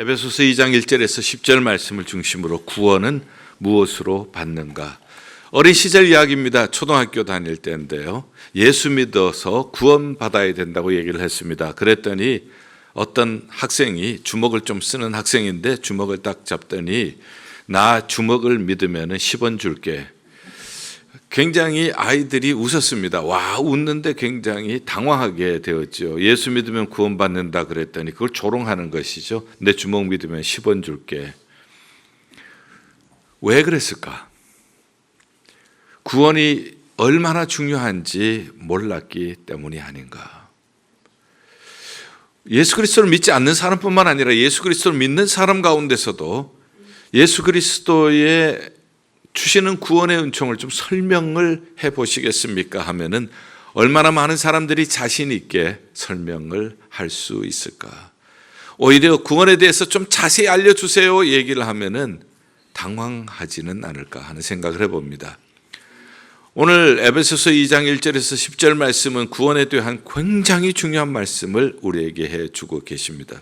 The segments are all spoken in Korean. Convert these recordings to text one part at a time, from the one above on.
에베소서 2장 1절에서 10절 말씀을 중심으로 구원은 무엇으로 받는가? 어린 시절 이야기입니다. 초등학교 다닐 때인데요. 예수 믿어서 구원받아야 된다고 얘기를 했습니다. 그랬더니 어떤 학생이 주먹을 좀 쓰는 학생인데 주먹을 딱 잡더니 나 주먹을 믿으면 10원 줄게. 굉장히 아이들이 웃었습니다. 와, 웃는데 굉장히 당황하게 되었죠. 예수 믿으면 구원받는다 그랬더니 그걸 조롱하는 것이죠. 내 주먹 믿으면 10원 줄게. 왜 그랬을까? 구원이 얼마나 중요한지 몰랐기 때문이 아닌가. 예수 그리스도를 믿지 않는 사람뿐만 아니라 예수 그리스도를 믿는 사람 가운데서도 예수 그리스도의 주시는 구원의 은총을 좀 설명을 해 보시겠습니까? 하면은 얼마나 많은 사람들이 자신 있게 설명을 할 수 있을까? 오히려 구원에 대해서 좀 자세히 알려주세요 얘기를 하면은 당황하지는 않을까 하는 생각을 해봅니다. 오늘 에베소서 2장 1절에서 10절 말씀은 구원에 대한 굉장히 중요한 말씀을 우리에게 해주고 계십니다.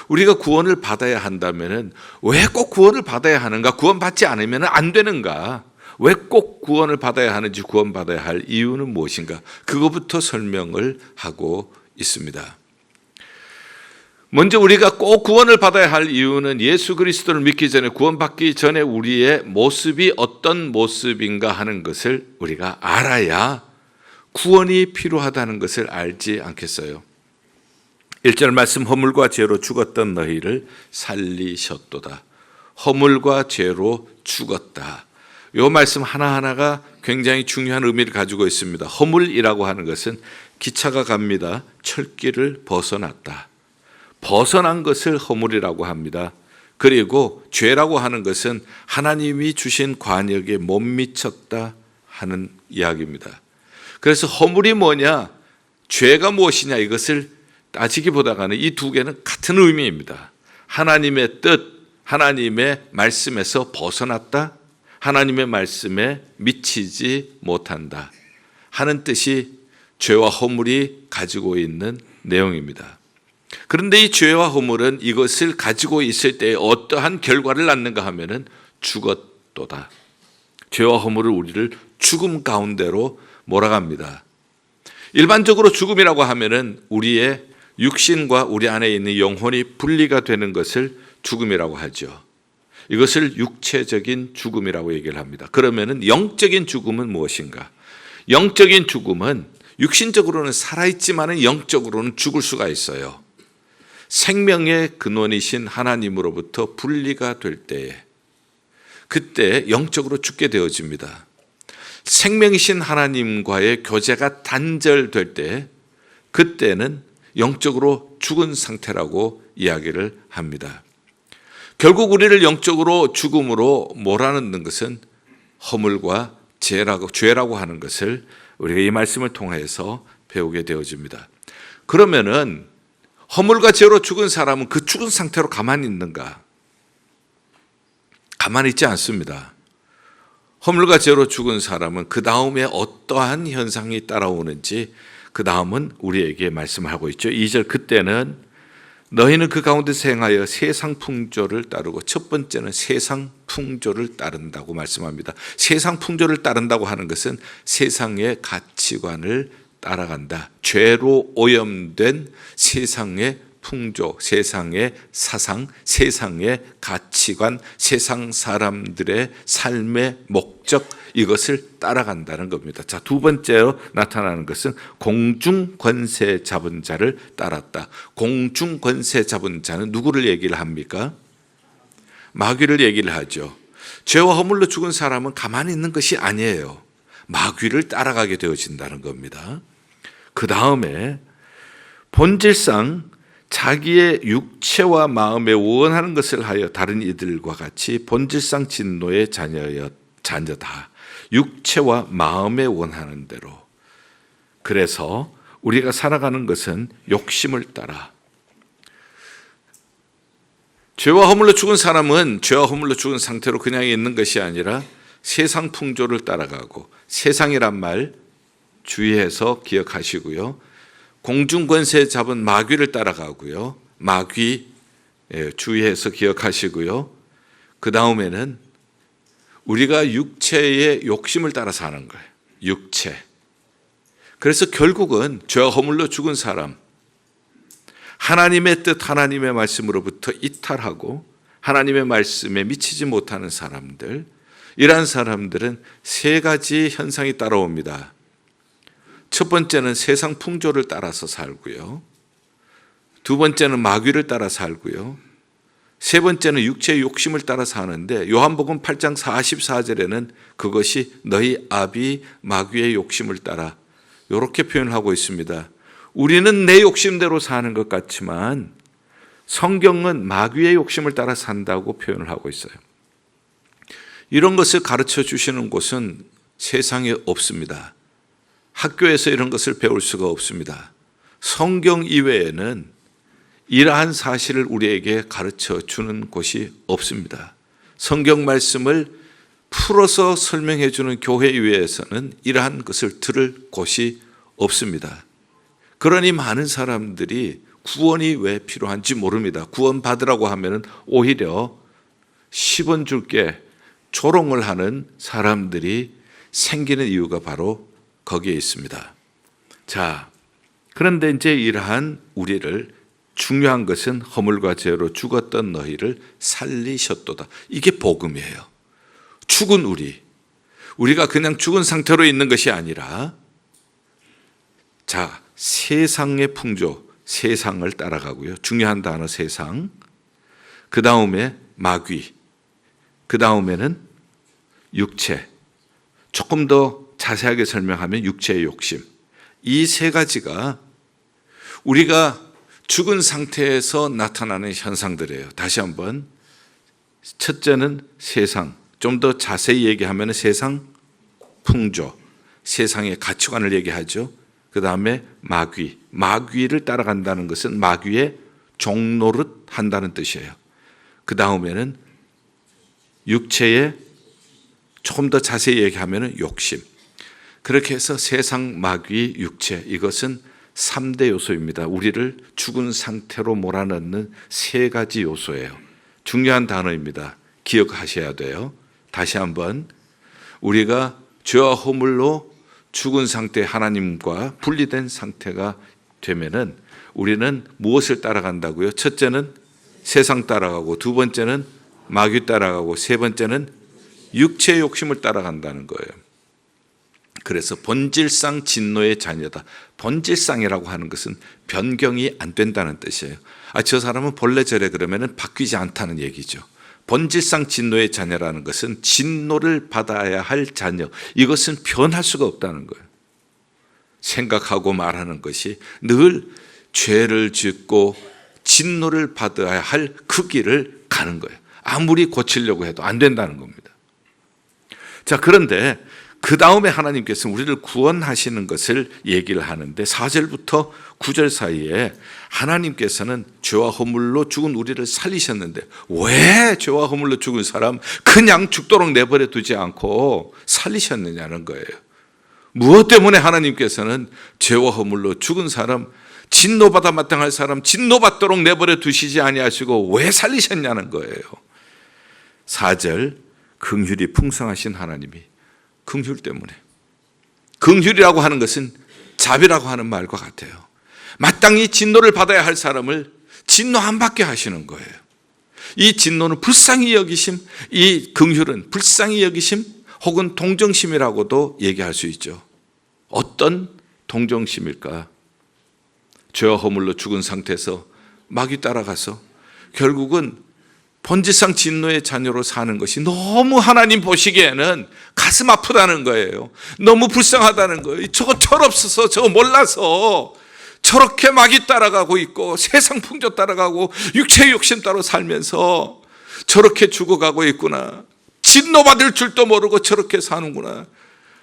우리가 구원을 받아야 한다면 왜 꼭 구원을 받아야 하는가? 구원받지 않으면 안 되는가? 왜 꼭 구원을 받아야 하는지, 구원받아야 할 이유는 무엇인가? 그거부터 설명을 하고 있습니다. 먼저 우리가 꼭 구원을 받아야 할 이유는 예수 그리스도를 믿기 전에, 구원받기 전에 우리의 모습이 어떤 모습인가 하는 것을 우리가 알아야 구원이 필요하다는 것을 알지 않겠어요? 1절 말씀, 허물과 죄로 죽었던 너희를 살리셨도다. 허물과 죄로 죽었다. 이 말씀 하나하나가 굉장히 중요한 의미를 가지고 있습니다. 허물이라고 하는 것은 기차가 갑니다. 철길을 벗어났다. 벗어난 것을 허물이라고 합니다. 그리고 죄라고 하는 것은 하나님이 주신 관역에 못 미쳤다 하는 이야기입니다. 그래서 허물이 뭐냐, 죄가 무엇이냐, 이것을 따지기보다는 이 두 개는 같은 의미입니다. 하나님의 뜻, 하나님의 말씀에서 벗어났다, 하나님의 말씀에 미치지 못한다 하는 뜻이 죄와 허물이 가지고 있는 내용입니다. 그런데 이 죄와 허물은 이것을 가지고 있을 때 어떠한 결과를 낳는가 하면은 죽었도다. 죄와 허물을 우리를 죽음 가운데로 몰아갑니다. 일반적으로 죽음이라고 하면은 우리의 육신과 우리 안에 있는 영혼이 분리가 되는 것을 죽음이라고 하죠. 이것을 육체적인 죽음이라고 얘기를 합니다. 그러면은 영적인 죽음은 무엇인가? 영적인 죽음은 육신적으로는 살아있지만 영적으로는 죽을 수가 있어요. 생명의 근원이신 하나님으로부터 분리가 될 때에, 그때 영적으로 죽게 되어집니다. 생명이신 하나님과의 교제가 단절될 때, 그때는 영적으로 죽은 상태라고 이야기를 합니다. 결국 우리를 영적으로 죽음으로 몰아넣는 것은 허물과 죄라고 하는 것을 우리가 이 말씀을 통해서 배우게 되어집니다. 그러면은 허물과 죄로 죽은 사람은 그 죽은 상태로 가만히 있는가? 가만히 있지 않습니다. 허물과 죄로 죽은 사람은 그 다음에 어떠한 현상이 따라오는지 그 다음은 우리에게 말씀하고 있죠. 2절, 그때는 너희는 그 가운데서 행하여 세상 풍조를 따르고, 첫 번째는 세상 풍조를 따른다고 말씀합니다. 세상 풍조를 따른다고 하는 것은 세상의 가치관을 따라간다. 죄로 오염된 세상의 풍조, 세상의 사상, 세상의 가치관, 세상 사람들의 삶의 목적, 이것을 따라간다는 겁니다. 자, 두 번째로 나타나는 것은 공중 권세 잡은 자를 따랐다. 공중 권세 잡은 자는 누구를 얘기를 합니까? 마귀를 얘기를 하죠. 죄와 허물로 죽은 사람은 가만히 있는 것이 아니에요. 마귀를 따라가게 되어진다는 겁니다. 그 다음에 본질상 자기의 육체와 마음에 원하는 것을 하여 다른 이들과 같이 본질상 진노의 자녀다. 육체와 마음에 원하는 대로. 그래서 우리가 살아가는 것은 욕심을 따라. 죄와 허물로 죽은 사람은 죄와 허물로 죽은 상태로 그냥 있는 것이 아니라 세상 풍조를 따라가고, 세상이란 말 주의해서 기억하시고요. 공중권세 잡은 마귀를 따라가고요. 마귀 주의해서 기억하시고요. 그 다음에는 우리가 육체의 욕심을 따라 사는 거예요. 육체. 그래서 결국은 죄와 허물로 죽은 사람, 하나님의 뜻, 하나님의 말씀으로부터 이탈하고 하나님의 말씀에 미치지 못하는 사람들, 이러한 사람들은 세 가지 현상이 따라옵니다. 첫 번째는 세상 풍조를 따라서 살고요. 두 번째는 마귀를 따라 살고요. 세 번째는 육체의 욕심을 따라 사는데 요한복음 8장 44절에는 그것이 너희 아비 마귀의 욕심을 따라 이렇게 표현하고 있습니다. 우리는 내 욕심대로 사는 것 같지만 성경은 마귀의 욕심을 따라 산다고 표현을 하고 있어요. 이런 것을 가르쳐 주시는 곳은 세상에 없습니다. 학교에서 이런 것을 배울 수가 없습니다. 성경 이외에는 이러한 사실을 우리에게 가르쳐 주는 곳이 없습니다. 성경 말씀을 풀어서 설명해 주는 교회 이외에서는 이러한 것을 들을 곳이 없습니다. 그러니 많은 사람들이 구원이 왜 필요한지 모릅니다. 구원 받으라고 하면은 오히려 10원 줄게 조롱을 하는 사람들이 생기는 이유가 바로 거기에 있습니다. 자, 그런데 이제 이러한 우리를 중요한 것은 허물과 죄로 죽었던 너희를 살리셨도다. 이게 복음이에요. 죽은 우리가 그냥 죽은 상태로 있는 것이 아니라 자, 세상의 풍조, 세상을 따라가고요. 중요한 단어 세상. 그 다음에 마귀. 그 다음에는 육체. 조금 더 자세하게 설명하면 육체의 욕심. 이 세 가지가 우리가 죽은 상태에서 나타나는 현상들이에요. 다시 한번. 첫째는 세상. 좀 더 자세히 얘기하면 세상 풍조. 세상의 가치관을 얘기하죠. 그 다음에 마귀. 마귀를 따라간다는 것은 마귀의 종노릇 한다는 뜻이에요. 그 다음에는 육체의 조금 더 자세히 얘기하면 욕심. 그렇게 해서 세상, 마귀, 육체, 이것은 3대 요소입니다. 우리를 죽은 상태로 몰아넣는 세 가지 요소예요. 중요한 단어입니다. 기억하셔야 돼요. 다시 한번, 우리가 죄와 허물로 죽은 상태, 하나님과 분리된 상태가 되면은 우리는 무엇을 따라간다고요? 첫째는 세상 따라가고, 두 번째는 마귀 따라가고, 세 번째는 육체의 욕심을 따라간다는 거예요. 그래서 본질상 진노의 자녀다. 본질상이라고 하는 것은 변경이 안 된다는 뜻이에요. 저 사람은 본래 저래 그러면은 바뀌지 않다는 얘기죠. 본질상 진노의 자녀라는 것은 진노를 받아야 할 자녀. 이것은 변할 수가 없다는 거예요. 생각하고 말하는 것이 늘 죄를 짓고 진노를 받아야 할 그 길을 가는 거예요. 아무리 고치려고 해도 안 된다는 겁니다. 자, 그런데 그 다음에 하나님께서는 우리를 구원하시는 것을 얘기를 하는데 4절부터 9절 사이에 하나님께서는 죄와 허물로 죽은 우리를 살리셨는데 왜 죄와 허물로 죽은 사람 그냥 죽도록 내버려 두지 않고 살리셨느냐는 거예요. 무엇 때문에 하나님께서는 죄와 허물로 죽은 사람, 진노받아 마땅할 사람 진노받도록 내버려 두시지 아니하시고 왜 살리셨냐는 거예요. 4절, 긍휼이 풍성하신 하나님이 긍휼 때문에. 긍휼이라고 하는 것은 자비라고 하는 말과 같아요. 마땅히 진노를 받아야 할 사람을 진노 안 받게 하시는 거예요. 이 진노는 불쌍히 여기심, 이 긍휼은 불쌍히 여기심 혹은 동정심이라고도 얘기할 수 있죠. 어떤 동정심일까? 죄와 허물로 죽은 상태에서 마귀 따라가서 결국은 본질상 진노의 자녀로 사는 것이 너무 하나님 보시기에는 가슴 아프다는 거예요. 너무 불쌍하다는 거예요. 저거 철없어서 저거 몰라서 저렇게 마귀 따라가고 있고 세상 풍조 따라가고 육체의 욕심 따라 살면서 저렇게 죽어가고 있구나. 진노받을 줄도 모르고 저렇게 사는구나.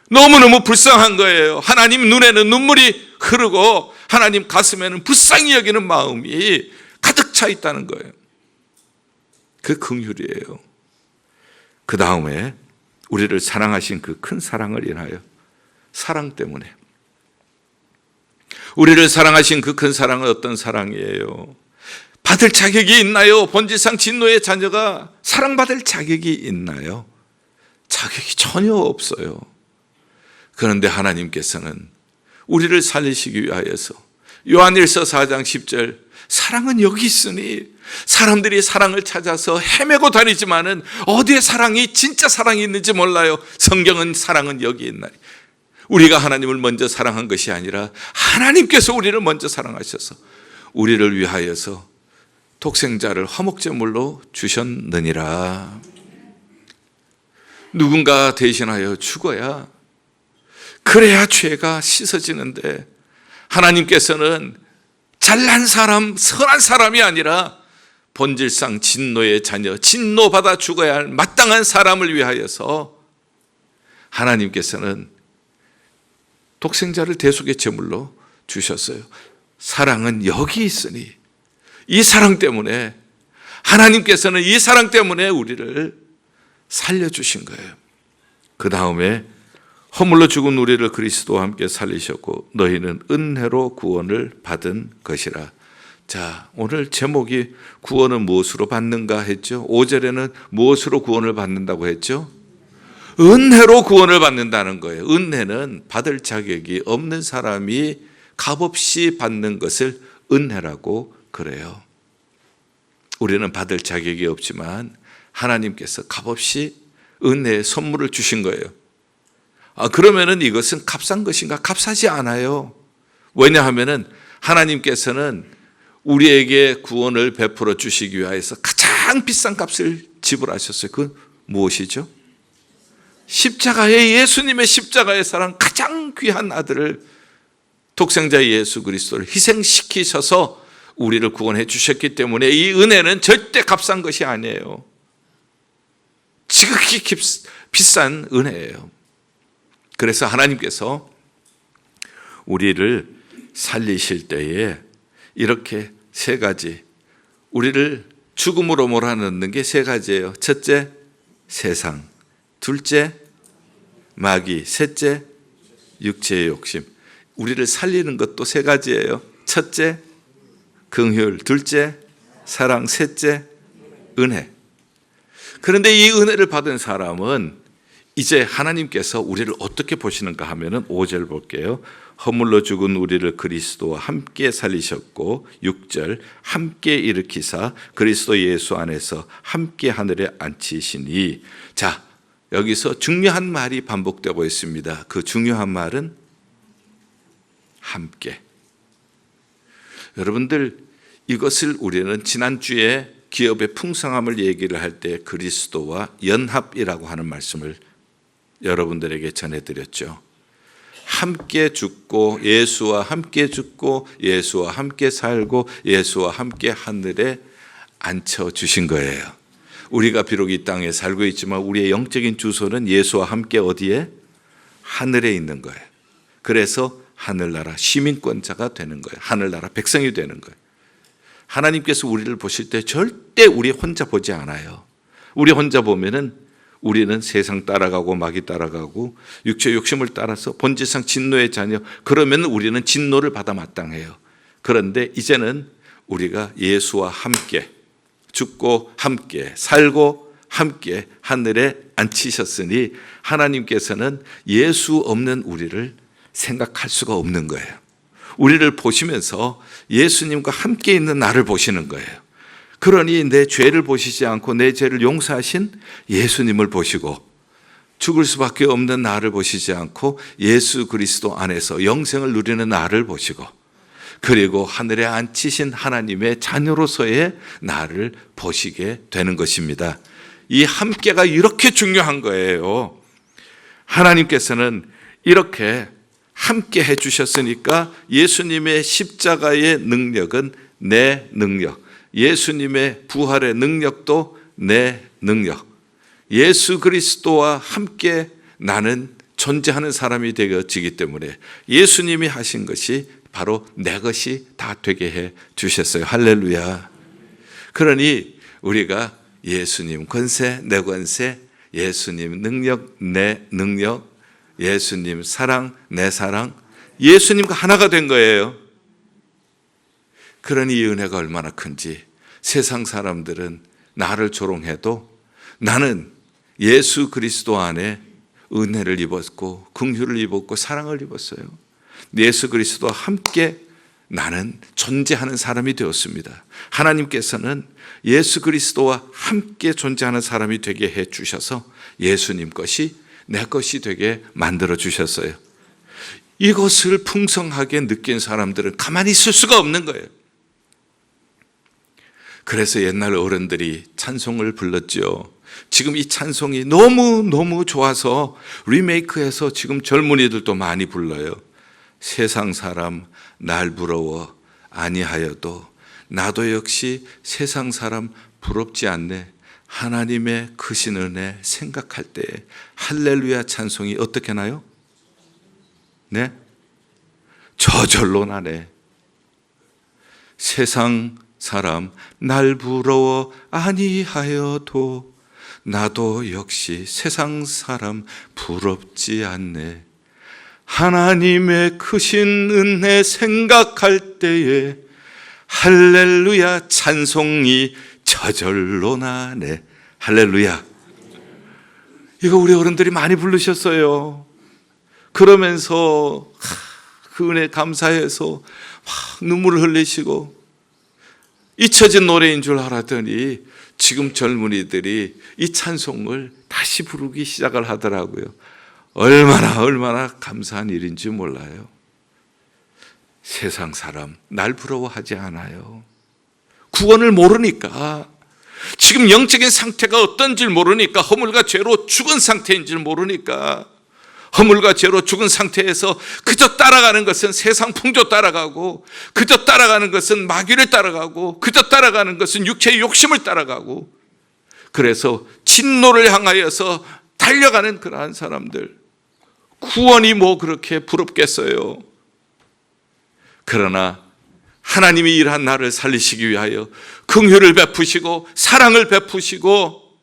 너무너무 불쌍한 거예요. 하나님 눈에는 눈물이 흐르고 하나님 가슴에는 불쌍히 여기는 마음이 가득 차 있다는 거예요. 그 긍휼이에요. 그 다음에 우리를 사랑하신 그 큰 사랑을 인하여 사랑 때문에 우리를 사랑하신 그 큰 사랑은 어떤 사랑이에요? 받을 자격이 있나요? 본질상 진노의 자녀가 사랑받을 자격이 있나요? 자격이 전혀 없어요. 그런데 하나님께서는 우리를 살리시기 위하여서 요한일서 4장 10절, 사랑은 여기 있으니, 사람들이 사랑을 찾아서 헤매고 다니지만은 어디에 사랑이, 진짜 사랑이 있는지 몰라요. 성경은 사랑은 여기 있나니. 우리가 하나님을 먼저 사랑한 것이 아니라 하나님께서 우리를 먼저 사랑하셔서 우리를 위하여서 독생자를 화목제물로 주셨느니라. 누군가 대신하여 죽어야, 그래야 죄가 씻어지는데, 하나님께서는 잘난 사람, 선한 사람이 아니라 본질상 진노의 자녀, 진노받아 죽어야 할 마땅한 사람을 위하여서 하나님께서는 독생자를 대속의 제물로 주셨어요. 사랑은 여기 있으니, 이 사랑 때문에, 하나님께서는 이 사랑 때문에 우리를 살려주신 거예요. 그 다음에 허물로 죽은 우리를 그리스도와 함께 살리셨고 너희는 은혜로 구원을 받은 것이라. 자, 오늘 제목이 구원은 무엇으로 받는가 했죠. 5절에는 무엇으로 구원을 받는다고 했죠. 은혜로 구원을 받는다는 거예요. 은혜는 받을 자격이 없는 사람이 값없이 받는 것을 은혜라고 그래요. 우리는 받을 자격이 없지만 하나님께서 값없이 은혜의 선물을 주신 거예요. 그러면은 이것은 값싼 것인가? 값싸지 않아요. 왜냐하면은 하나님께서는 우리에게 구원을 베풀어 주시기 위해서 가장 비싼 값을 지불하셨어요. 그건 무엇이죠? 십자가의, 예수님의 십자가의 사랑, 가장 귀한 아들을, 독생자 예수 그리스도를 희생시키셔서 우리를 구원해 주셨기 때문에 이 은혜는 절대 값싼 것이 아니에요. 지극히 비싼 은혜예요. 그래서 하나님께서 우리를 살리실 때에 이렇게 세 가지, 우리를 죽음으로 몰아넣는 게 세 가지예요. 첫째, 세상. 둘째, 마귀. 셋째, 육체의 욕심. 우리를 살리는 것도 세 가지예요. 첫째, 긍휼. 둘째, 사랑. 셋째, 은혜. 그런데 이 은혜를 받은 사람은 이제 하나님께서 우리를 어떻게 보시는가 하면은 5절 볼게요. 허물로 죽은 우리를 그리스도와 함께 살리셨고 6절, 함께 일으키사 그리스도 예수 안에서 함께 하늘에 앉히시니. 자, 여기서 중요한 말이 반복되고 있습니다. 그 중요한 말은 함께. 여러분들, 이것을 우리는 지난주에 기업의 풍성함을 얘기를 할 때 그리스도와 연합이라고 하는 말씀을 여러분들에게 전해드렸죠. 함께 죽고 예수와 함께 죽고 예수와 함께 살고 예수와 함께 하늘에 앉혀주신 거예요. 우리가 비록 이 땅에 살고 있지만 우리의 영적인 주소는 예수와 함께 어디에? 하늘에 있는 거예요. 그래서 하늘나라 시민권자가 되는 거예요. 하늘나라 백성이 되는 거예요. 하나님께서 우리를 보실 때 절대 우리 혼자 보지 않아요. 우리 혼자 보면은 우리는 세상 따라가고 마귀 따라가고 육체의 욕심을 따라서 본질상 진노의 자녀, 그러면 우리는 진노를 받아 마땅해요. 그런데 이제는 우리가 예수와 함께 죽고 함께 살고 함께 하늘에 앉히셨으니 하나님께서는 예수 없는 우리를 생각할 수가 없는 거예요. 우리를 보시면서 예수님과 함께 있는 나를 보시는 거예요. 그러니 내 죄를 보시지 않고 내 죄를 용서하신 예수님을 보시고 죽을 수밖에 없는 나를 보시지 않고 예수 그리스도 안에서 영생을 누리는 나를 보시고 그리고 하늘에 앉히신 하나님의 자녀로서의 나를 보시게 되는 것입니다. 이 함께가 이렇게 중요한 거예요. 하나님께서는 이렇게 함께 해주셨으니까 예수님의 십자가의 능력은 내 능력, 예수님의 부활의 능력도 내 능력, 예수 그리스도와 함께 나는 존재하는 사람이 되어지기 때문에 예수님이 하신 것이 바로 내 것이 다 되게 해 주셨어요. 할렐루야. 그러니 우리가 예수님 권세, 내 권세, 예수님 능력, 내 능력, 예수님 사랑, 내 사랑, 예수님과 하나가 된 거예요. 그러니 이 은혜가 얼마나 큰지 세상 사람들은 나를 조롱해도 나는 예수 그리스도 안에 은혜를 입었고 긍휼을 입었고 사랑을 입었어요. 예수 그리스도와 함께 나는 존재하는 사람이 되었습니다. 하나님께서는 예수 그리스도와 함께 존재하는 사람이 되게 해 주셔서 예수님 것이 내 것이 되게 만들어 주셨어요. 이것을 풍성하게 느낀 사람들은 가만히 있을 수가 없는 거예요. 그래서 옛날 어른들이 찬송을 불렀죠. 지금 이 찬송이 너무 좋아서 리메이크해서 지금 젊은이들도 많이 불러요. 세상 사람 날 부러워 아니하여도 나도 역시 세상 사람 부럽지 않네. 하나님의 크신 은혜 생각할 때 할렐루야 찬송이 어떻게 나요? 네? 저절로 나네. 세상 사람 날 부러워 아니하여도 나도 역시 세상 사람 부럽지 않네. 하나님의 크신 은혜 생각할 때에 할렐루야 찬송이 저절로 나네. 할렐루야. 이거 우리 어른들이 많이 부르셨어요. 그러면서 그 은혜 감사해서 막 눈물을 흘리시고 잊혀진 노래인 줄 알았더니 지금 젊은이들이 이 찬송을 다시 부르기 시작을 하더라고요. 얼마나 감사한 일인지 몰라요. 세상 사람 날 부러워하지 않아요. 구원을 모르니까, 지금 영적인 상태가 어떤지 모르니까, 허물과 죄로 죽은 상태인 줄 모르니까, 허물과 죄로 죽은 상태에서 그저 따라가는 것은 세상 풍조 따라가고, 그저 따라가는 것은 마귀를 따라가고, 그저 따라가는 것은 육체의 욕심을 따라가고, 그래서 진노를 향하여서 달려가는 그러한 사람들, 구원이 뭐 그렇게 부럽겠어요. 그러나 하나님이 일한 나를 살리시기 위하여 긍휼을 베푸시고 사랑을 베푸시고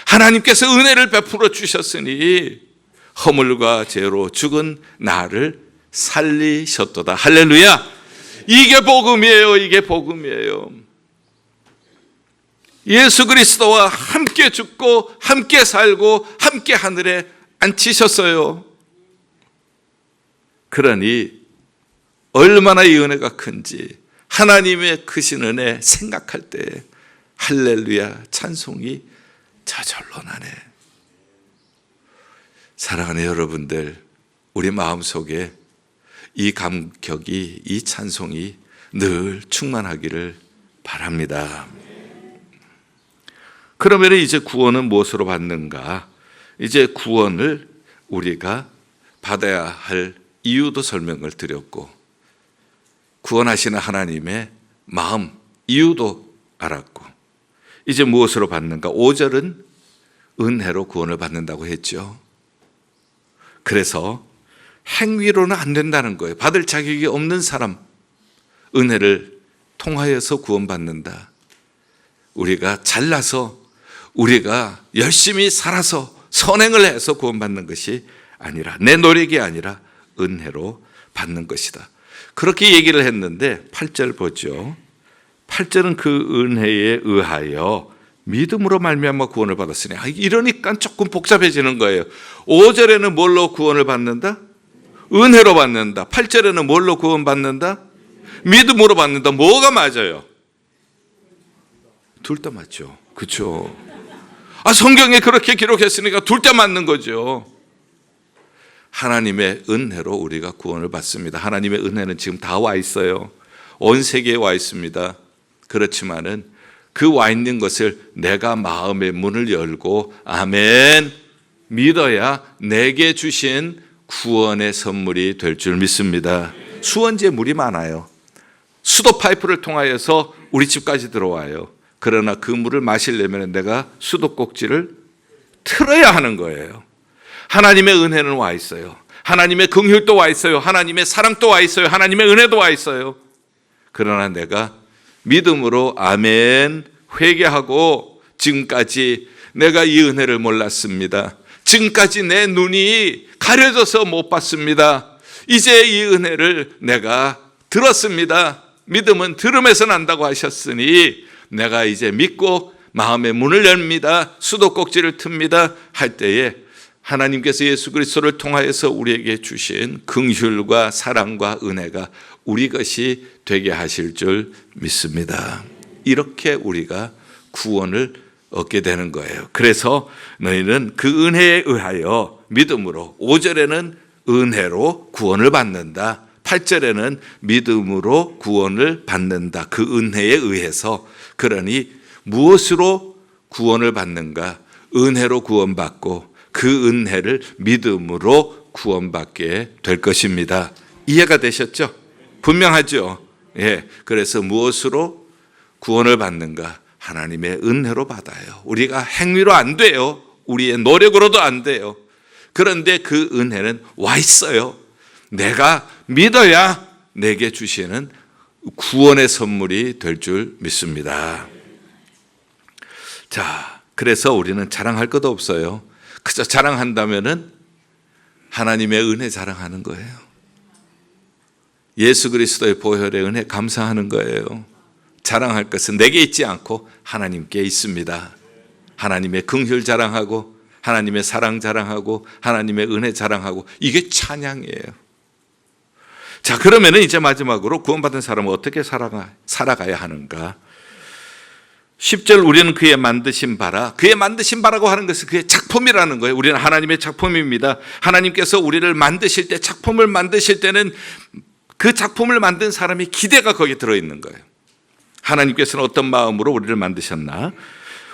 하나님께서 은혜를 베풀어 주셨으니 허물과 죄로 죽은 나를 살리셨도다. 할렐루야. 이게 복음이에요. 이게 복음이에요. 예수 그리스도와 함께 죽고 함께 살고 함께 하늘에 앉히셨어요. 그러니 얼마나 이 은혜가 큰지 하나님의 크신 은혜 생각할 때 할렐루야 찬송이 저절로 나네. 사랑하는 여러분들, 우리 마음속에 이 감격이, 이 찬송이 늘 충만하기를 바랍니다. 그러면 이제 구원은 무엇으로 받는가? 이제 구원을 우리가 받아야 할 이유도 설명을 드렸고, 구원하시는 하나님의 마음, 이유도 알았고, 이제 무엇으로 받는가? 5절은 은혜로 구원을 받는다고 했죠. 그래서 행위로는 안 된다는 거예요. 받을 자격이 없는 사람, 은혜를 통하여서 구원받는다. 우리가 잘나서, 우리가 열심히 살아서 선행을 해서 구원받는 것이 아니라, 내 노력이 아니라 은혜로 받는 것이다. 그렇게 얘기를 했는데 8절 보죠. 8절은 그 은혜에 의하여 믿음으로 말미암아 구원을 받았으니, 이러니까 조금 복잡해지는 거예요. 5절에는 뭘로 구원을 받는다? 은혜로 받는다. 8절에는 뭘로 구원받는다? 믿음으로 받는다. 뭐가 맞아요? 둘 다 맞죠. 그렇죠? 성경에 그렇게 기록했으니까 둘 다 맞는 거죠. 하나님의 은혜로 우리가 구원을 받습니다. 하나님의 은혜는 지금 다 와 있어요. 온 세계에 와 있습니다. 그렇지만은 그 와 있는 것을 내가 마음의 문을 열고 아멘 믿어야 내게 주신 구원의 선물이 될 줄 믿습니다. 수원지에 물이 많아요. 수도 파이프를 통하여서 우리 집까지 들어와요. 그러나 그 물을 마시려면 내가 수도꼭지를 틀어야 하는 거예요. 하나님의 은혜는 와 있어요. 하나님의 긍휼도 와 있어요. 하나님의 사랑도 와 있어요. 하나님의 은혜도 와 있어요. 그러나 내가 믿음으로 아멘 회개하고, 지금까지 내가 이 은혜를 몰랐습니다. 지금까지 내 눈이 가려져서 못 봤습니다. 이제 이 은혜를 내가 들었습니다. 믿음은 들음에서 난다고 하셨으니 내가 이제 믿고 마음의 문을 엽니다. 수도꼭지를 틉니다. 할 때에 하나님께서 예수 그리스도를 통하여서 우리에게 주신 긍휼과 사랑과 은혜가 우리 것이 되게 하실 줄 믿습니다. 이렇게 우리가 구원을 얻게 되는 거예요. 그래서 너희는 그 은혜에 의하여 믿음으로, 5절에는 은혜로 구원을 받는다. 8절에는 믿음으로 구원을 받는다. 그 은혜에 의해서. 그러니 무엇으로 구원을 받는가? 은혜로 구원받고 그 은혜를 믿음으로 구원받게 될 것입니다. 이해가 되셨죠? 분명하죠? 예. 그래서 무엇으로 구원을 받는가? 하나님의 은혜로 받아요. 우리가 행위로 안 돼요. 우리의 노력으로도 안 돼요. 그런데 그 은혜는 와 있어요. 내가 믿어야 내게 주시는 구원의 선물이 될 줄 믿습니다. 자, 그래서 우리는 자랑할 것도 없어요. 그저 자랑한다면은 하나님의 은혜 자랑하는 거예요. 예수 그리스도의 보혈의 은혜 감사하는 거예요. 자랑할 것은 내게 있지 않고 하나님께 있습니다. 하나님의 긍휼 자랑하고 하나님의 사랑 자랑하고 하나님의 은혜 자랑하고, 이게 찬양이에요. 자, 그러면은 이제 마지막으로 구원받은 사람은 어떻게 살아가야 하는가? 10절, 우리는 그의 만드신 바라. 그의 만드신 바라고 하는 것은 그의 작품이라는 거예요. 우리는 하나님의 작품입니다. 하나님께서 우리를 만드실 때, 작품을 만드실 때는 그 작품을 만든 사람이 기대가 거기에 들어있는 거예요. 하나님께서는 어떤 마음으로 우리를 만드셨나?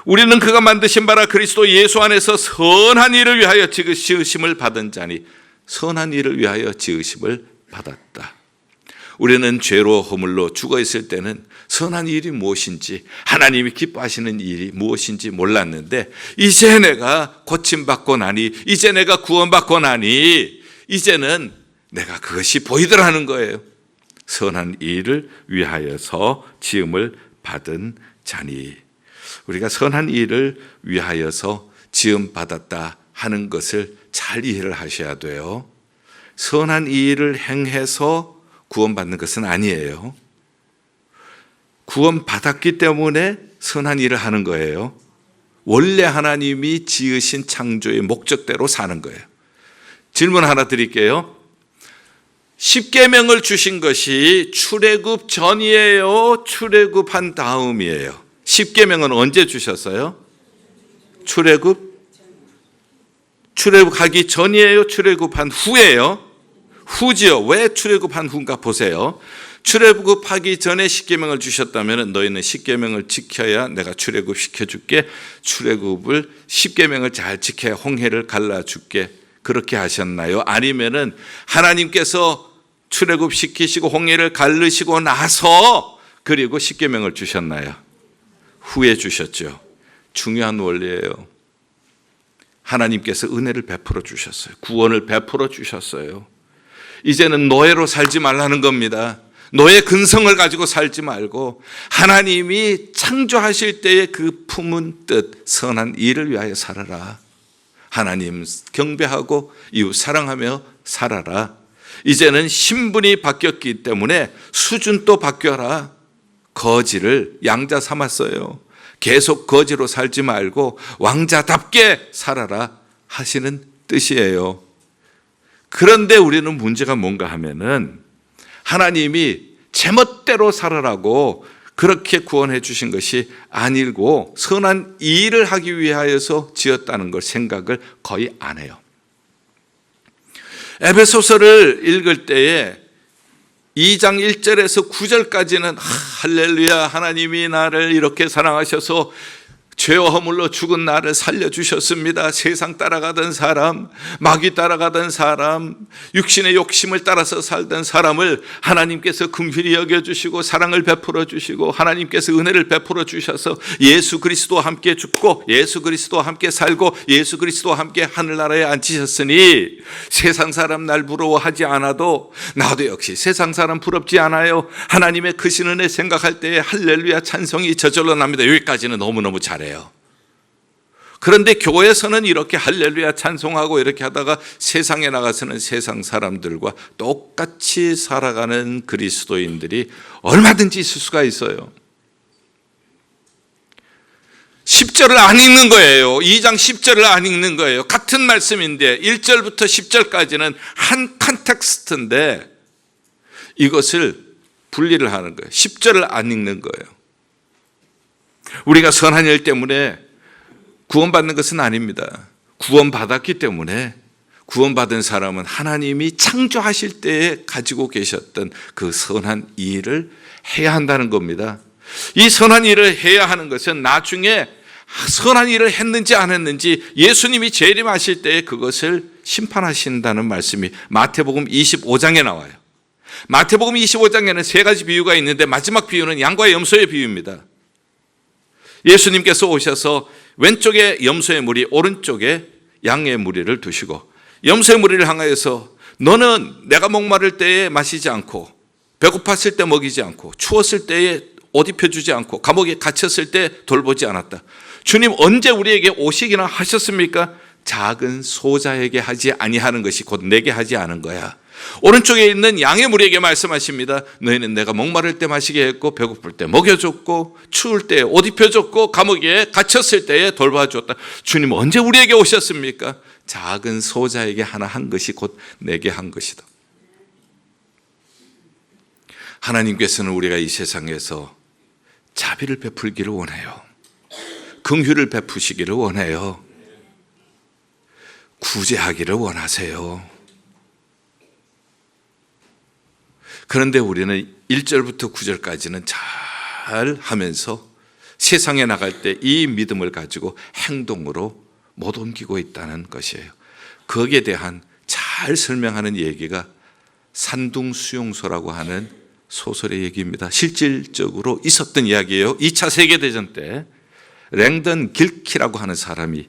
우리는 그가 만드신 바라 그리스도 예수 안에서 선한 일을 위하여 지으심을 받은 자니, 선한 일을 위하여 지으심을 받았다. 우리는 죄로 허물로 죽어 있을 때는 선한 일이 무엇인지, 하나님이 기뻐하시는 일이 무엇인지 몰랐는데, 이제 내가 고침받고 나니, 이제 내가 구원받고 나니, 이제는 내가 그것이 보이더라는 거예요. 선한 일을 위하여서 지음을 받은 자니. 우리가 선한 일을 위하여서 지음 받았다 하는 것을 잘 이해를 하셔야 돼요. 선한 일을 행해서 구원받는 것은 아니에요. 구원받았기 때문에 선한 일을 하는 거예요. 원래 하나님이 지으신 창조의 목적대로 사는 거예요. 질문 하나 드릴게요. 십계명을 주신 것이 출애굽 전이에요? 출애굽한 다음이에요? 십계명은 언제 주셨어요? 출애굽하기 전이에요? 출애굽한 후예요? 후지요. 왜 출애굽한 후인가 보세요. 출애굽하기 전에 십계명을 주셨다면 너희는 십계명을 지켜야 내가 출애굽 시켜줄게. 출애굽을 십계명을 잘 지켜야 홍해를 갈라줄게. 그렇게 하셨나요? 아니면은 하나님께서 출애굽 시키시고 홍해를 갈르시고 나서 그리고 십계명을 주셨나요? 후에 주셨죠. 중요한 원리예요. 하나님께서 은혜를 베풀어 주셨어요. 구원을 베풀어 주셨어요. 이제는 노예로 살지 말라는 겁니다. 노예 근성을 가지고 살지 말고 하나님이 창조하실 때의 그 품은 뜻, 선한 일을 위하여 살아라. 하나님 경배하고 이웃 사랑하며 살아라. 이제는 신분이 바뀌었기 때문에 수준도 바뀌어라. 거지를 양자 삼았어요. 계속 거지로 살지 말고 왕자답게 살아라 하시는 뜻이에요. 그런데 우리는 문제가 뭔가 하면은 하나님이 제멋대로 살아라고 그렇게 구원해 주신 것이 아니고 선한 일을 하기 위하여서 지었다는 걸 생각을 거의 안 해요. 에베소서를 읽을 때에 2장 1절에서 9절까지는 할렐루야, 하나님이 나를 이렇게 사랑하셔서 죄와 허물로 죽은 나를 살려주셨습니다. 세상 따라가던 사람, 마귀 따라가던 사람, 육신의 욕심을 따라서 살던 사람을 하나님께서 긍휼히 여겨주시고 사랑을 베풀어 주시고 하나님께서 은혜를 베풀어 주셔서 예수 그리스도와 함께 죽고 예수 그리스도와 함께 살고 예수 그리스도와 함께 하늘나라에 앉히셨으니 세상 사람 날 부러워하지 않아도 나도 역시 세상 사람 부럽지 않아요. 하나님의 크신 은혜 생각할 때에 할렐루야 찬송이 저절로 납니다. 여기까지는 너무너무 잘해요. 그런데 교회에서는 이렇게 할렐루야 찬송하고 이렇게 하다가 세상에 나가서는 세상 사람들과 똑같이 살아가는 그리스도인들이 얼마든지 있을 수가 있어요. 10절을 안 읽는 거예요. 2장 10절을 안 읽는 거예요. 같은 말씀인데 1절부터 10절까지는 한 컨텍스트인데 이것을 분리를 하는 거예요. 10절을 안 읽는 거예요. 우리가 선한 일 때문에 구원받는 것은 아닙니다. 구원받았기 때문에 구원받은 사람은 하나님이 창조하실 때에 가지고 계셨던 그 선한 일을 해야 한다는 겁니다. 이 선한 일을 해야 하는 것은 나중에 선한 일을 했는지 안 했는지 예수님이 재림하실 때에 그것을 심판하신다는 말씀이 마태복음 25장에 나와요. 마태복음 25장에는 세 가지 비유가 있는데 마지막 비유는 양과 염소의 비유입니다. 예수님께서 오셔서 왼쪽에 염소의 무리, 오른쪽에 양의 무리를 두시고 염소의 무리를 향하여서 너는 내가 목마를 때에 마시지 않고 배고팠을 때 먹이지 않고 추웠을 때에 옷 입혀주지 않고 감옥에 갇혔을 때 돌보지 않았다. 주님 언제 우리에게 오시기나 하셨습니까? 작은 소자에게 하지 아니하는 것이 곧 내게 하지 않은 거야. 오른쪽에 있는 양의 무리에게 말씀하십니다. 너희는 내가 목마를 때 마시게 했고 배고플 때 먹여줬고 추울 때 옷 입혀줬고 감옥에 갇혔을 때에 돌봐줬다. 주님 언제 우리에게 오셨습니까? 작은 소자에게 하나 한 것이 곧 내게 한 것이다. 하나님께서는 우리가 이 세상에서 자비를 베풀기를 원해요. 긍휼을 베푸시기를 원해요. 구제하기를 원하세요. 그런데 우리는 1절부터 9절까지는 잘 하면서 세상에 나갈 때 이 믿음을 가지고 행동으로 못 옮기고 있다는 것이에요. 거기에 대한 잘 설명하는 얘기가 산둥수용소라고 하는 소설의 얘기입니다. 실질적으로 있었던 이야기예요. 2차 세계대전 때 랭던 길키라고 하는 사람이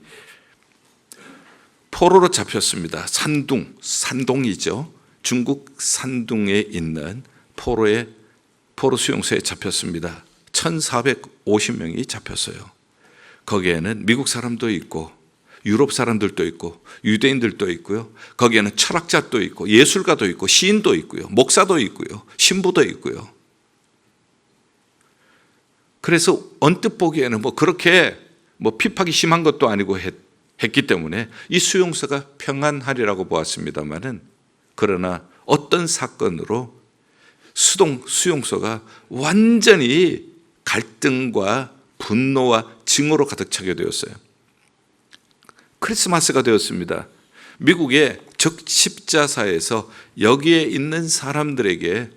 포로로 잡혔습니다. 산둥이죠. 중국 산둥에 있는 포로 수용소에 잡혔습니다. 1450명이 잡혔어요. 거기에는 미국 사람도 있고 유럽 사람들도 있고 유대인들도 있고요. 거기에는 철학자도 있고 예술가도 있고 시인도 있고요. 목사도 있고요. 신부도 있고요. 그래서 언뜻 보기에는 그렇게 핍박이 심한 것도 아니고 했기 때문에 이 수용소가 평안하리라고 보았습니다만은 그러나 어떤 사건으로 수용소가 완전히 갈등과 분노와 증오로 가득 차게 되었어요. 크리스마스가 되었습니다. 미국의 적십자사에서 여기에 있는 사람들에게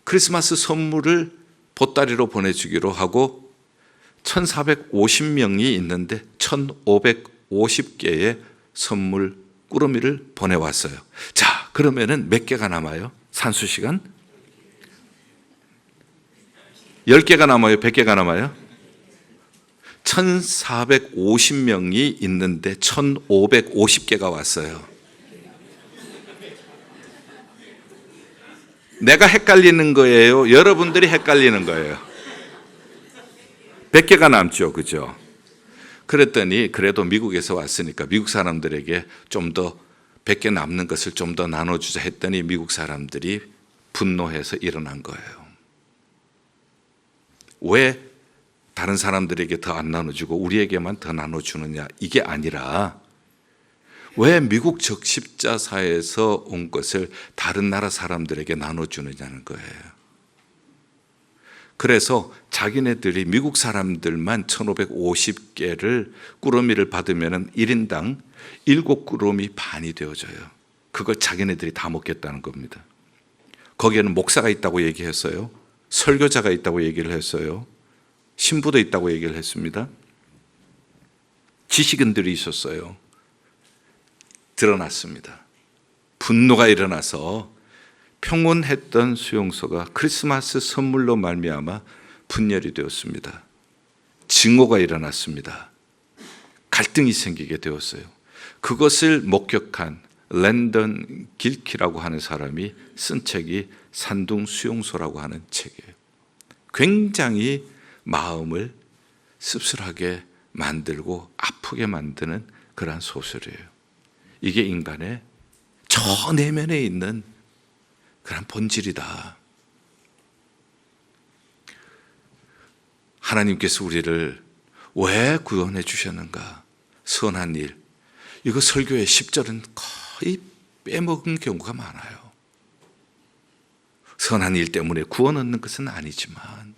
크리스마스 선물을 보따리로 보내주기로 하고 1450명이 있는데 1550개의 선물 꾸러미를 보내왔어요. 자, 그러면은 몇 개가 남아요? 산수시간? 10개가 남아요? 100개가 남아요? 1450명이 있는데 1550개가 왔어요. 내가 헷갈리는 거예요? 여러분들이 헷갈리는 거예요? 100개가 남죠. 그죠? 그랬더니 그래도 미국에서 왔으니까 미국 사람들에게 좀 더 100개 남는 것을 좀 더 나눠주자 했더니 미국 사람들이 분노해서 일어난 거예요. 왜 다른 사람들에게 더 안 나눠주고 우리에게만 더 나눠주느냐, 이게 아니라 왜 미국 적십자사에서 온 것을 다른 나라 사람들에게 나눠주느냐는 거예요. 그래서 자기네들이 미국 사람들만 1550개를 꾸러미를 받으면 1인당 7꾸러미 반이 되어져요. 그걸 자기네들이 다 먹겠다는 겁니다. 거기에는 목사가 있다고 얘기했어요. 설교자가 있다고 얘기를 했어요. 신부도 있다고 얘기를 했습니다. 지식인들이 있었어요. 드러났습니다. 분노가 일어나서 평온했던 수용소가 크리스마스 선물로 말미암아 분열이 되었습니다. 증오가 일어났습니다. 갈등이 생기게 되었어요. 그것을 목격한 랜던 길키라고 하는 사람이 쓴 책이 산둥수용소라고 하는 책이에요. 굉장히 마음을 씁쓸하게 만들고 아프게 만드는 그러한 소설이에요. 이게 인간의 저 내면에 있는 그런 본질이다. 하나님께서 우리를 왜 구원해 주셨는가? 선한 일. 이거 설교의 10절은 거의 빼먹은 경우가 많아요. 선한 일 때문에 구원 얻는 것은 아니지만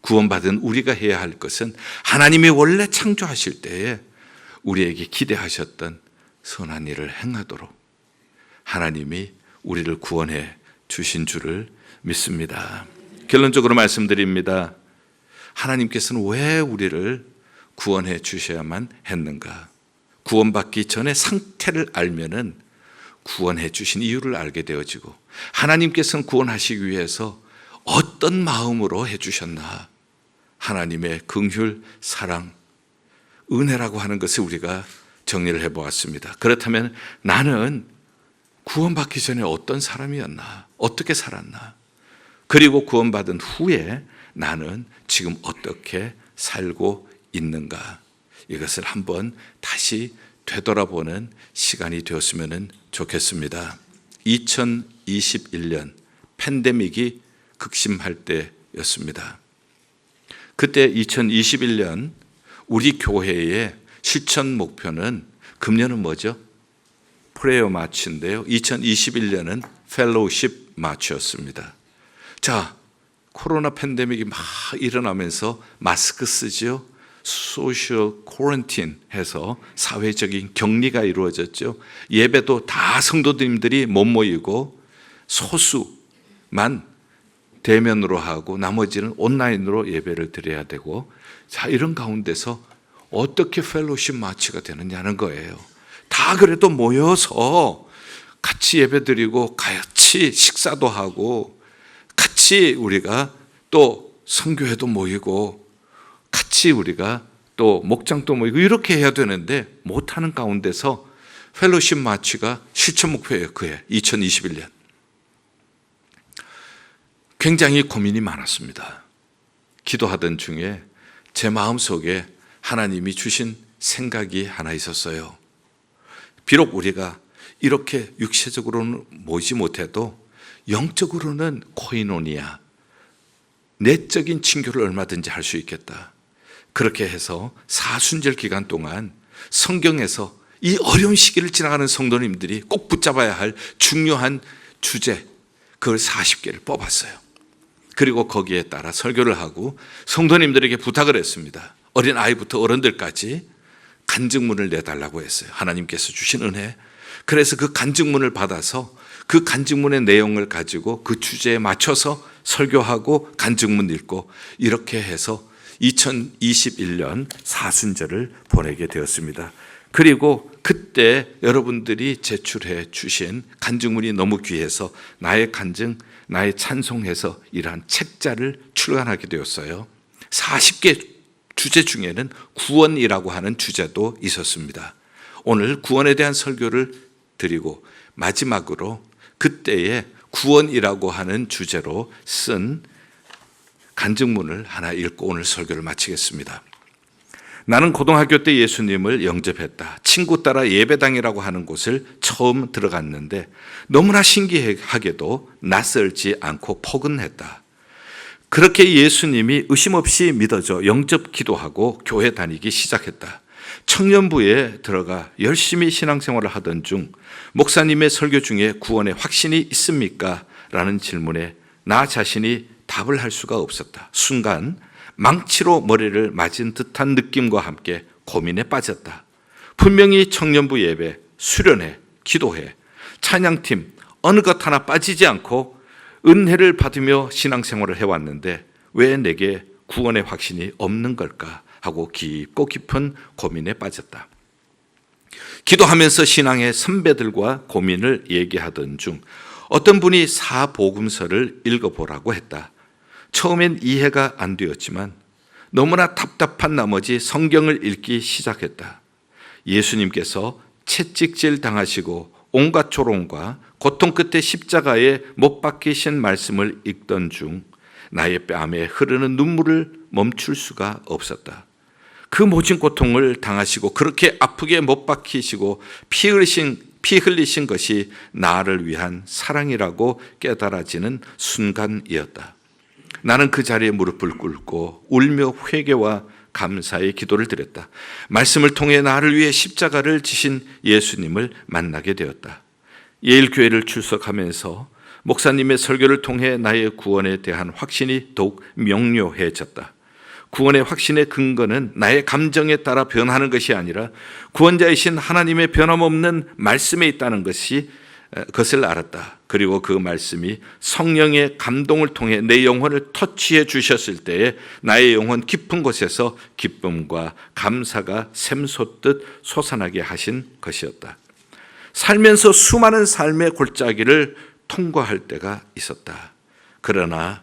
구원받은 우리가 해야 할 것은 하나님이 원래 창조하실 때에 우리에게 기대하셨던 선한 일을 행하도록 하나님이 우리를 구원해 주신 줄을 믿습니다. 결론적으로 말씀드립니다. 하나님께서는 왜 우리를 구원해 주셔야만 했는가? 구원받기 전에 상태를 알면은 구원해 주신 이유를 알게 되어지고 하나님께서는 구원하시기 위해서 어떤 마음으로 해 주셨나? 하나님의 긍휼, 사랑, 은혜라고 하는 것을 우리가 정리를 해보았습니다. 그렇다면 나는 구원받기 전에 어떤 사람이었나? 어떻게 살았나? 그리고 구원받은 후에 나는 지금 어떻게 살고 있는가? 이것을 한번 다시 되돌아보는 시간이 되었으면 좋겠습니다. 2021년 팬데믹이 극심할 때였습니다. 그때 2021년 우리 교회의 실천 목표는 금년은 뭐죠? 프레이어 마치인데요. 2021년은 펠로우십 마치였습니다. 자, 코로나 팬데믹이 막 일어나면서 마스크 쓰죠. 소셜 쿼런틴 해서 사회적인 격리가 이루어졌죠. 예배도 다 성도님들이 못 모이고 소수만 대면으로 하고 나머지는 온라인으로 예배를 드려야 되고, 자, 이런 가운데서 어떻게 펠로십 마치가 되느냐는 거예요. 다 그래도 모여서 같이 예배 드리고 같이 식사도 하고 같이 우리가 또 선교회도 모이고 같이 우리가 또 목장도 모이고 이렇게 해야 되는데 못하는 가운데서 펠로십 마치가 실천 목표예요. 그해 2021년. 굉장히 고민이 많았습니다. 기도하던 중에 제 마음속에 하나님이 주신 생각이 하나 있었어요. 비록 우리가 이렇게 육체적으로는 모이지 못해도 영적으로는 코이노니아, 내적인 친교를 얼마든지 할 수 있겠다. 그렇게 해서 사순절 기간 동안 성경에서 이 어려운 시기를 지나가는 성도님들이 꼭 붙잡아야 할 중요한 주제, 그걸 40개를 뽑았어요. 그리고 거기에 따라 설교를 하고 성도님들에게 부탁을 했습니다. 어린 아이부터 어른들까지 간증문을 내달라고 했어요. 하나님께서 주신 은혜. 그래서 그 간증문을 받아서 그 간증문의 내용을 가지고 그 주제에 맞춰서 설교하고 간증문 읽고 이렇게 해서 2021년 사순절을 보내게 되었습니다. 그리고 그때 여러분들이 제출해 주신 간증문이 너무 귀해서 나의 간증, 나의 찬송해서 이러한 책자를 출간하게 되었어요. 40개 주제 중에는 구원이라고 하는 주제도 있었습니다. 오늘 구원에 대한 설교를 드리고 마지막으로 그때의 구원이라고 하는 주제로 쓴 간증문을 하나 읽고 오늘 설교를 마치겠습니다. 나는 고등학교 때 예수님을 영접했다. 친구 따라 예배당이라고 하는 곳을 처음 들어갔는데 너무나 신기하게도 낯설지 않고 포근했다. 그렇게 예수님이 의심 없이 믿어져 영접 기도하고 교회 다니기 시작했다. 청년부에 들어가 열심히 신앙생활을 하던 중 목사님의 설교 중에 구원에 확신이 있습니까? 라는 질문에 나 자신이 답을 할 수가 없었다. 순간 망치로 머리를 맞은 듯한 느낌과 함께 고민에 빠졌다. 분명히 청년부 예배, 수련회, 기도회, 찬양팀 어느 것 하나 빠지지 않고 은혜를 받으며 신앙생활을 해왔는데 왜 내게 구원의 확신이 없는 걸까 하고 깊고 깊은 고민에 빠졌다. 기도하면서 신앙의 선배들과 고민을 얘기하던 중 어떤 분이 사복음서를 읽어보라고 했다. 처음엔 이해가 안 되었지만 너무나 답답한 나머지 성경을 읽기 시작했다. 예수님께서 채찍질 당하시고 온갖 조롱과 고통 끝에 십자가에 못 박히신 말씀을 읽던 중 나의 뺨에 흐르는 눈물을 멈출 수가 없었다. 그 모진 고통을 당하시고 그렇게 아프게 못 박히시고 피 흘리신 것이 나를 위한 사랑이라고 깨달아지는 순간이었다. 나는 그 자리에 무릎을 꿇고 울며 회개와 감사의 기도를 드렸다. 말씀을 통해 나를 위해 십자가를 지신 예수님을 만나게 되었다. 예일교회를 출석하면서 목사님의 설교를 통해 나의 구원에 대한 확신이 더욱 명료해졌다. 구원의 확신의 근거는 나의 감정에 따라 변하는 것이 아니라 구원자이신 하나님의 변함없는 말씀에 있다는 것을 알았다. 그리고 그 말씀이 성령의 감동을 통해 내 영혼을 터치해 주셨을 때에 나의 영혼 깊은 곳에서 기쁨과 감사가 샘솟듯 솟아나게 하신 것이었다. 살면서 수많은 삶의 골짜기를 통과할 때가 있었다. 그러나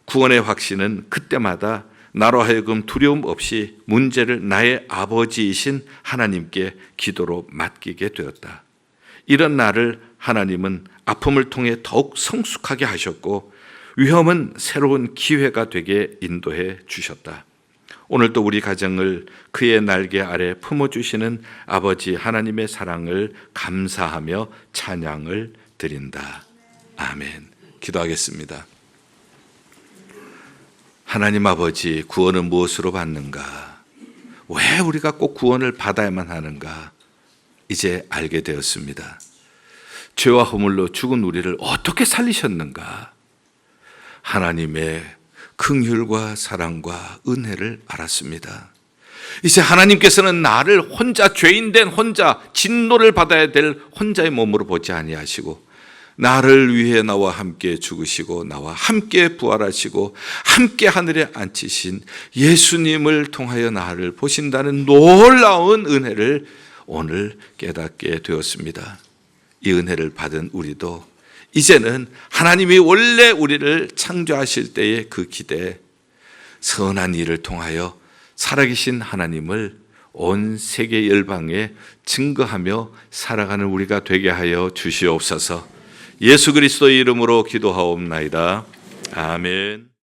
구원의 확신은 그때마다 나로 하여금 두려움 없이 문제를 나의 아버지이신 하나님께 기도로 맡기게 되었다. 이런 나를 하나님은 아픔을 통해 더욱 성숙하게 하셨고 위험은 새로운 기회가 되게 인도해 주셨다. 오늘도 우리 가정을 그의 날개 아래 품어주시는 아버지 하나님의 사랑을 감사하며 찬양을 드린다. 아멘. 기도하겠습니다. 하나님 아버지, 구원은 무엇으로 받는가? 왜 우리가 꼭 구원을 받아야만 하는가? 이제 알게 되었습니다. 죄와 허물로 죽은 우리를 어떻게 살리셨는가? 하나님의 긍휼과 사랑과 은혜를 알았습니다. 이제 하나님께서는 나를 혼자 죄인된 혼자 진노를 받아야 될 혼자의 몸으로 보지 아니하시고 나를 위해 나와 함께 죽으시고 나와 함께 부활하시고 함께 하늘에 앉히신 예수님을 통하여 나를 보신다는 놀라운 은혜를 오늘 깨닫게 되었습니다. 이 은혜를 받은 우리도 이제는 하나님이 원래 우리를 창조하실 때의 그 기대, 선한 일을 통하여 살아계신 하나님을 온 세계 열방에 증거하며 살아가는 우리가 되게 하여 주시옵소서. 예수 그리스도의 이름으로 기도하옵나이다. 아멘.